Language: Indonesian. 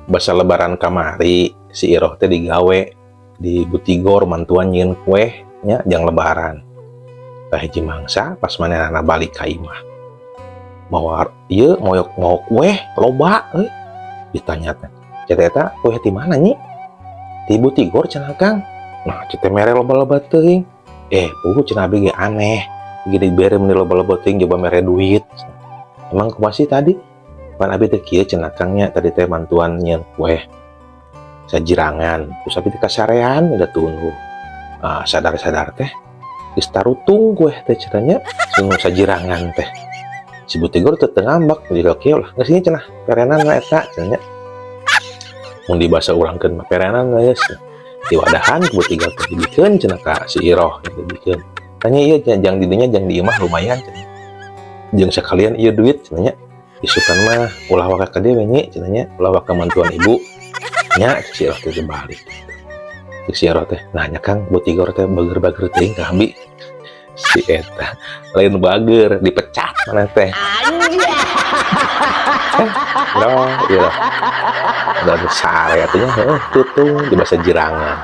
basa lebaran kamari si Iroh teh digawe di Butigor mantuan nyeun kue nya jang lebaran. Tah hiji mangsa pas manehna balik ka imah. Bawa ieu ngoyok kue loba euy. Ditanya teh, "Cet eta kue ti mana nyi?" "Ti Butigor cenah Kang." "Nah, cet teh mere loba-loba teuing." Puguh cenah abdi ge aneh. Gede bere mun loba-loba teuing coba mere duit. "Emang kumaha sih tadi?" "Pan abdi teh kieu cenah Kang nya, tadi teh mantuan nyeun kue sajirangan. Terus abdi teh kasarean udah tunggu. Sadar-sadar teh geus tarutung kue teh cenah nya, sing sajirangan teh. Si Butigor teu ngambek, jadi kieu lah. Geus ieu cenah perenan we eta cenah nya. Mun di basa urangkeun mah perenan we geus. Diwadahan ku Butigor teh dibikeun cenah ka si Iroh dibikeun. Tanya ieu jang di dinya jang di imah lumayan cenah. Jeung sakalian ieu duit cenah nya. Isukan mah ulah waka ka dewe nya cenah nya, ulah waka mantuan ibu. Nya si Iroh teh balik. Si Iroh teh nanya Kang Butigor teh bager-bager teuing ka Abi. Si eta lain bager dipecat mana teh. Iroh udah sare atunya tutung di basa jirangan.